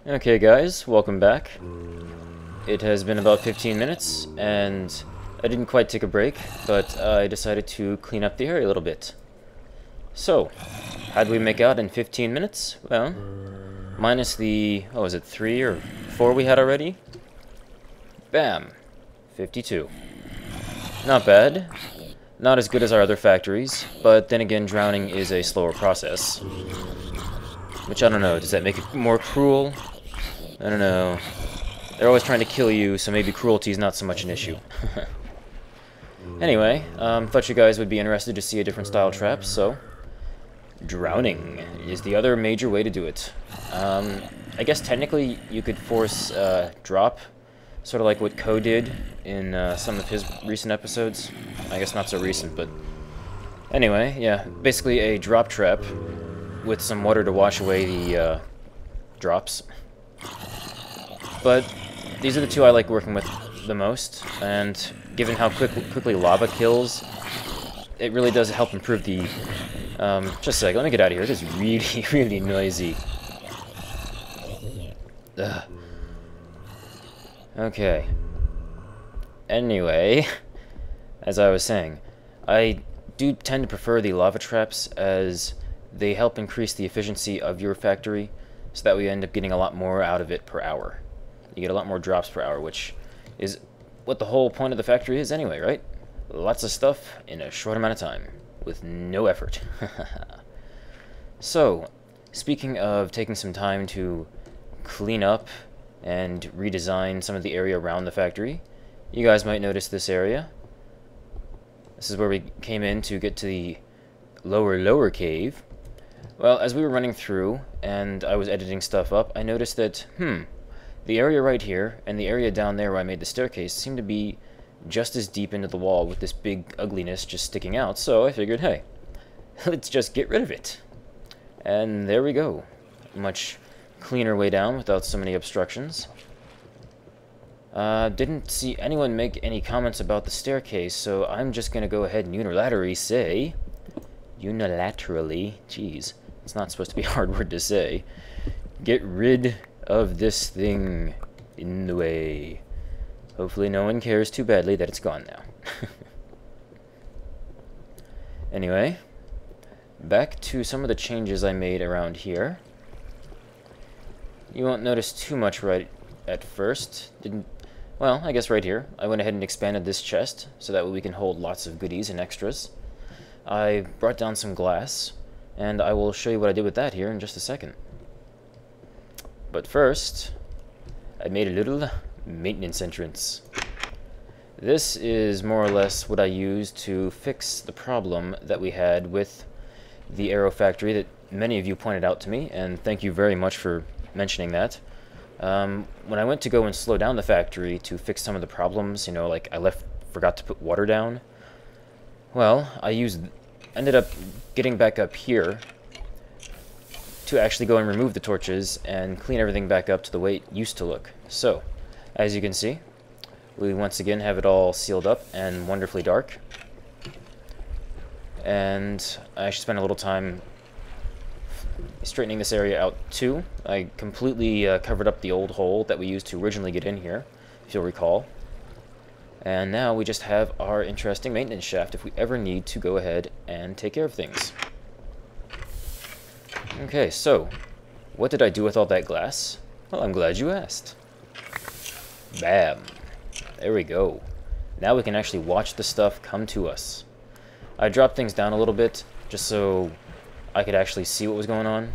Okay guys, welcome back. It has been about 15 minutes, and I didn't quite take a break, but I decided to clean up the area a little bit. So, how did we make out in 15 minutes? Well, minus the, what was it, 3 or 4 we had already? Bam! 52. Not bad. Not as good as our other factories, but then again, drowning is a slower process. Which, I don't know, does that make it more cruel? I don't know. They're always trying to kill you, so maybe cruelty is not so much an issue. Anyway, thought you guys would be interested to see a different style trap, so... drowning is the other major way to do it. I guess technically you could force drop, sort of like what Ko did in some of his recent episodes. I guess not so recent, but... anyway, yeah, basically a drop trap with some water to wash away the drops. But these are the two I like working with the most, and given how quickly lava kills, it really does help improve the... just a sec, let me get out of here. It is really, really noisy. Ugh. Okay. Anyway, as I was saying, I do tend to prefer the lava traps as they help increase the efficiency of your factory, so that we end up getting a lot more out of it per hour. You get a lot more drops per hour, which is what the whole point of the factory is anyway, right? Lots of stuff in a short amount of time, with no effort. So, speaking of taking some time to clean up and redesign some of the area around the factory, you guys might notice this area. This is where we came in to get to the lower cave. Well, as we were running through, and I was editing stuff up, I noticed that, the area right here, and the area down there where I made the staircase, seemed to be just as deep into the wall with this big ugliness just sticking out, so I figured, hey, let's just get rid of it. And there we go. Much cleaner way down without so many obstructions. Didn't see anyone make any comments about the staircase, so I'm just gonna go ahead and unilaterally say... unilaterally? Jeez, it's not supposed to be a hard word to say. Get rid of this thing in the way. Hopefully no one cares too badly that it's gone now. Anyway, back to some of the changes I made around here. You won't notice too much right at first. Well, I guess right here. I went ahead and expanded this chest, so that way we can hold lots of goodies and extras. I brought down some glass, and I will show you what I did with that here in just a second. But first, I made a little maintenance entrance. This is more or less what I used to fix the problem that we had with the Aero factory that many of you pointed out to me, and thank you very much for mentioning that. When I went to go and slow down the factory to fix some of the problems, you know, like I forgot to put water down. Well, ended up getting back up here to actually go and remove the torches and clean everything back up to the way it used to look. So, as you can see, we once again have it all sealed up and wonderfully dark. And I actually spent a little time straightening this area out too. I completely covered up the old hole that we used to originally get in here, if you'll recall. And now we just have our interesting maintenance shaft if we ever need to go ahead and take care of things. Okay, so, what did I do with all that glass? Well, I'm glad you asked. Bam. There we go. Now we can actually watch the stuff come to us. I dropped things down a little bit, just so I could actually see what was going on.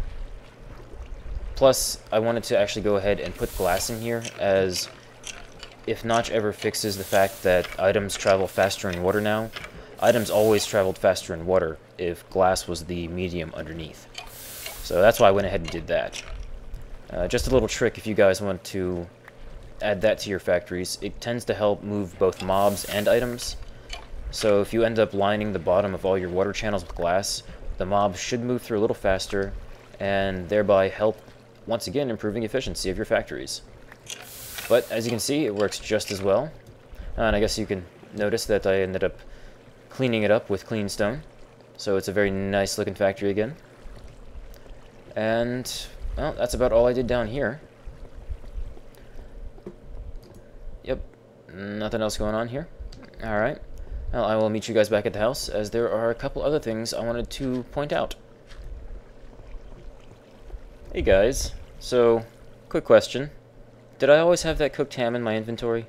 Plus, I wanted to actually go ahead and put glass in here, as if Notch ever fixes the fact that items travel faster in water now, items always traveled faster in water if glass was the medium underneath. So that's why I went ahead and did that. Just a little trick if you guys want to add that to your factories. It tends to help move both mobs and items. So if you end up lining the bottom of all your water channels with glass, the mobs should move through a little faster, and thereby help, once again, improving efficiency of your factories. But as you can see, it works just as well. And I guess you can notice that I ended up cleaning it up with clean stone. So it's a very nice looking factory again. And, well, that's about all I did down here. Nothing else going on here? Alright. Well, I will meet you guys back at the house, as there are a couple other things I wanted to point out. Hey guys, so, quick question. Did I always have that cooked ham in my inventory?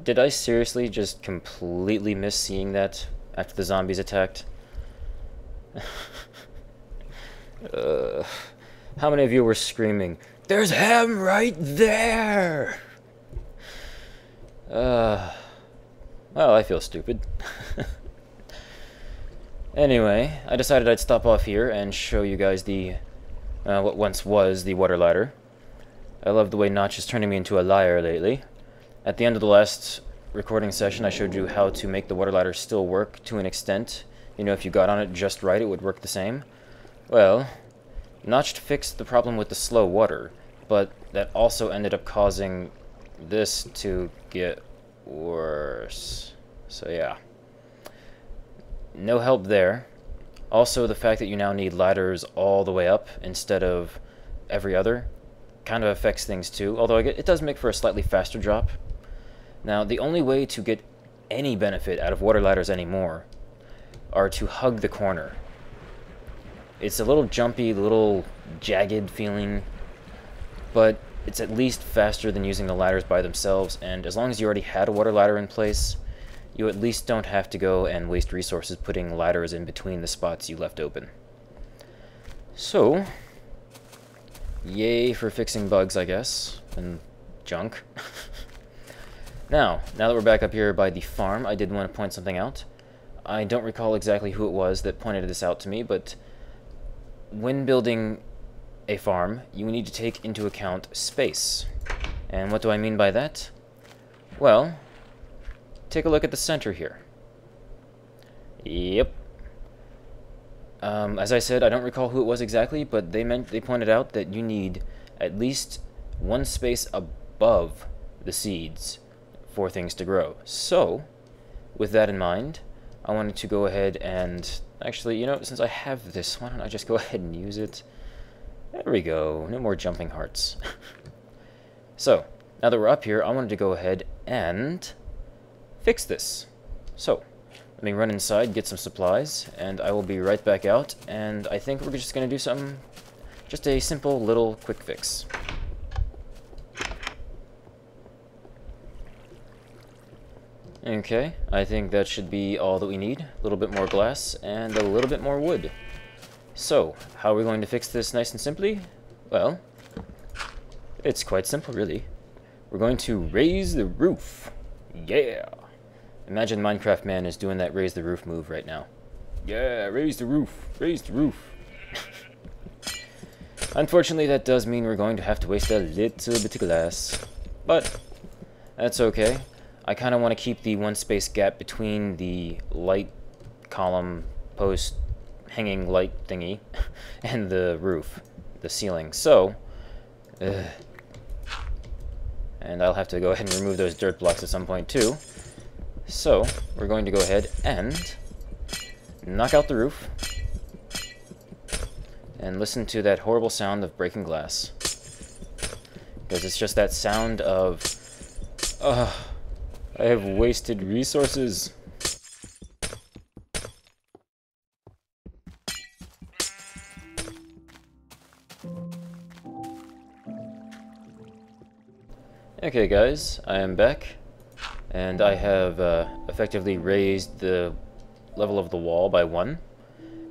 Did I seriously just completely miss seeing that after the zombies attacked? How many of you were screaming, "There's ham right there!" Well, I feel stupid. Anyway, I decided I'd stop off here and show you guys the what once was the water ladder. I love the way Notch is turning me into a liar lately. At the end of the last recording session, I showed you how to make the water ladder still work to an extent. You know, if you got on it just right, it would work the same. Well, Notch fixed the problem with the slow water, but that also ended up causing this to get worse. So yeah. No help there. Also, the fact that you now need ladders all the way up instead of every other kind of affects things too, although it does make for a slightly faster drop. Now, the only way to get any benefit out of water ladders anymore are to hug the corner. It's a little jumpy, a little jagged feeling, but it's at least faster than using the ladders by themselves, and as long as you already had a water ladder in place, you at least don't have to go and waste resources putting ladders in between the spots you left open. So, yay for fixing bugs, I guess, and junk. Now that we're back up here by the farm, I did want to point something out. I don't recall exactly who it was that pointed this out to me, but when building a farm, you need to take into account space. And what do I mean by that? Well, take a look at the center here. Yep. As I said, I don't recall who it was exactly, but they pointed out that you need at least one space above the seeds for things to grow. So, with that in mind, I wanted to go ahead and actually, you know, since I have this, why don't I just go ahead and use it? There we go. No more jumping hearts. So, now that we're up here, I wanted to go ahead and fix this. So, let me run inside, get some supplies, and I will be right back out, and I think we're just going to do something, just a simple little quick fix. Okay, I think that should be all that we need. A little bit more glass and a little bit more wood. So, how are we going to fix this nice and simply? Well, it's quite simple, really. We're going to raise the roof. Yeah! Imagine Minecraft Man is doing that raise the roof move right now. Yeah, raise the roof, raise the roof. Unfortunately, that does mean we're going to have to waste a little bit of glass. But, that's okay. I kind of want to keep the one space gap between the light column post hanging light thingy and the roof, the ceiling. So, and I'll have to go ahead and remove those dirt blocks at some point too. So, we're going to go ahead and knock out the roof and listen to that horrible sound of breaking glass. Because it's just that sound of, I have wasted resources. Okay guys, I am back. And I have effectively raised the level of the wall by 1.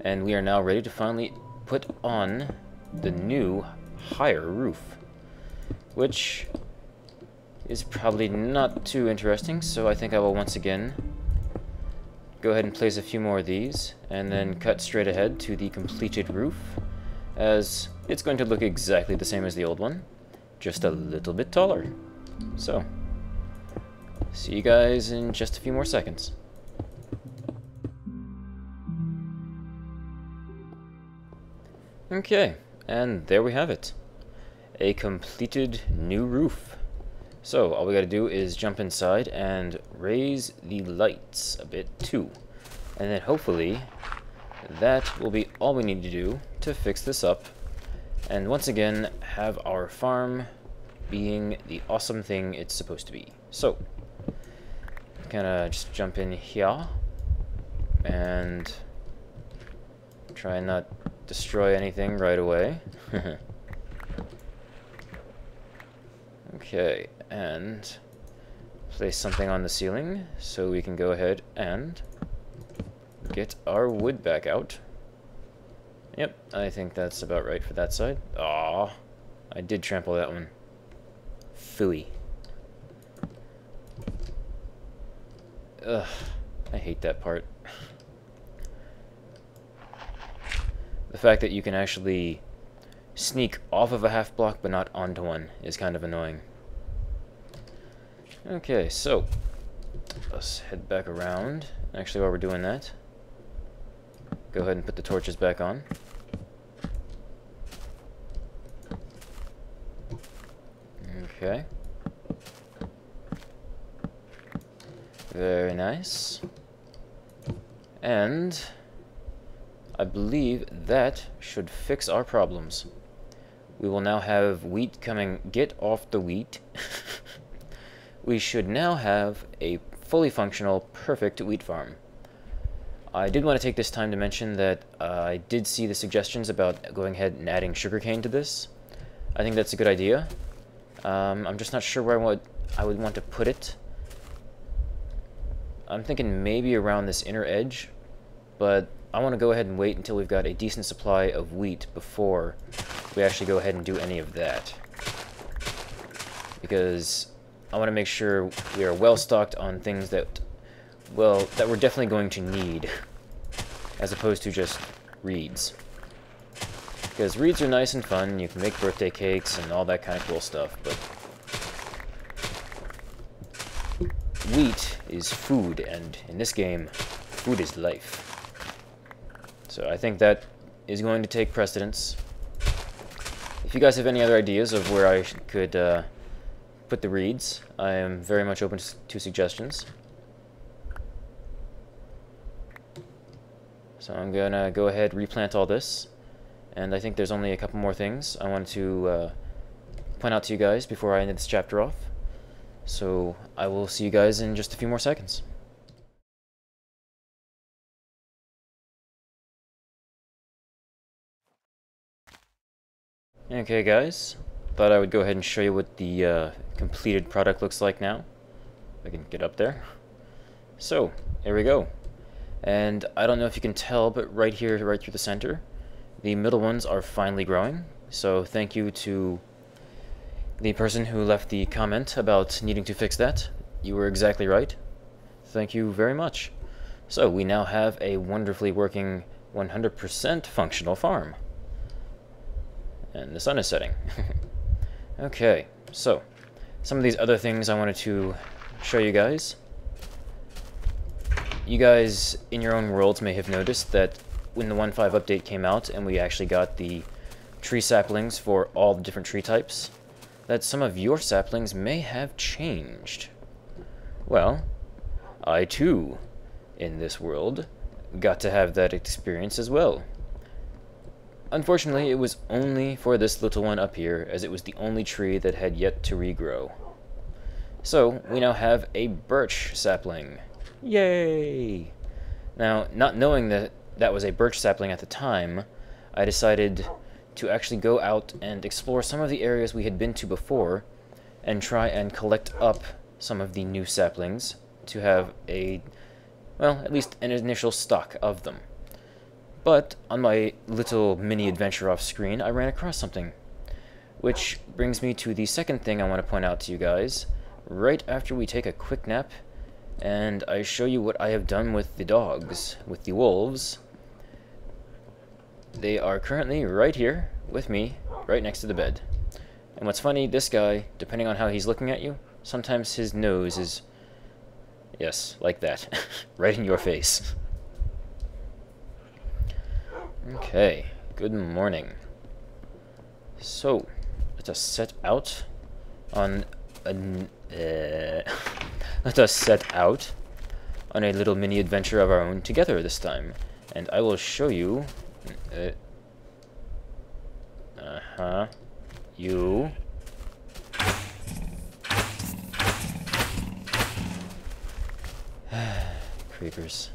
And we are now ready to finally put on the new higher roof. Which is probably not too interesting, so I think I will once again go ahead and place a few more of these, and then cut straight ahead to the completed roof, as it's going to look exactly the same as the old one, just a little bit taller. So, see you guys in just a few more seconds. Okay, and there we have it. A completed new roof. So, all we gotta do is jump inside and raise the lights a bit too. And then hopefully, that will be all we need to do to fix this up. And once again, have our farm being the awesome thing it's supposed to be. So, gonna just jump in here and try and not destroy anything right away. Okay, and place something on the ceiling so we can go ahead and get our wood back out. Yep, I think that's about right for that side. Aw, I did trample that one. Phooey. Ugh, I hate that part. The fact that you can actually sneak off of a half block but not onto one is kind of annoying. Okay, so let's head back around. Actually, while we're doing that, go ahead and put the torches back on. Okay. Very nice. And I believe that should fix our problems. We will now have wheat coming. Get off the wheat. We should now have a fully functional, perfect wheat farm. I did want to take this time to mention that I did see the suggestions about going ahead and adding sugarcane to this. I think that's a good idea. I'm just not sure where I would want to put it. I'm thinking maybe around this inner edge, but I want to go ahead and wait until we've got a decent supply of wheat before we actually go ahead and do any of that. Because I want to make sure we are well stocked on things that, well, that we're definitely going to need, as opposed to just reeds. Because reeds are nice and fun, you can make birthday cakes and all that kind of cool stuff, but wheat is food, and in this game, food is life. So I think that is going to take precedence. If you guys have any other ideas of where I could put the reeds, I am very much open to suggestions. So I'm gonna go ahead, replant all this, and I think there's only a couple more things I want to point out to you guys before I end this chapter off. So I will see you guys in just a few more seconds. Okay guys, thought I would go ahead and show you what the completed product looks like now. If I can get up there. So, here we go. And I don't know if you can tell, but right here, right through the center, the middle ones are finally growing. So thank you to the person who left the comment about needing to fix that. You were exactly right. Thank you very much. So we now have a wonderfully working 100% functional farm. And the sun is setting. Okay, so some of these other things I wanted to show you guys. You guys in your own worlds may have noticed that when the 1.5 update came out and we actually got the tree saplings for all the different tree types, that some of your saplings may have changed. Well, I too, in this world, got to have that experience as well. Unfortunately, it was only for this little one up here, as it was the only tree that had yet to regrow. So, we now have a birch sapling. Yay! Now, not knowing that that was a birch sapling at the time, I decided to actually go out and explore some of the areas we had been to before and try and collect up some of the new saplings to have a, well, at least an initial stock of them. But on my little mini adventure off screen, I ran across something. Which brings me to the second thing I want to point out to you guys, right after we take a quick nap, and I show you what I have done with the dogs, with the wolves. They are currently right here with me, right next to the bed. And what's funny, this guy, depending on how he's looking at you, sometimes his nose is, yes, like that, right in your face. Okay, good morning. So, let us set out on a let us set out on a little mini adventure of our own together this time, and I will show you. You. creepers.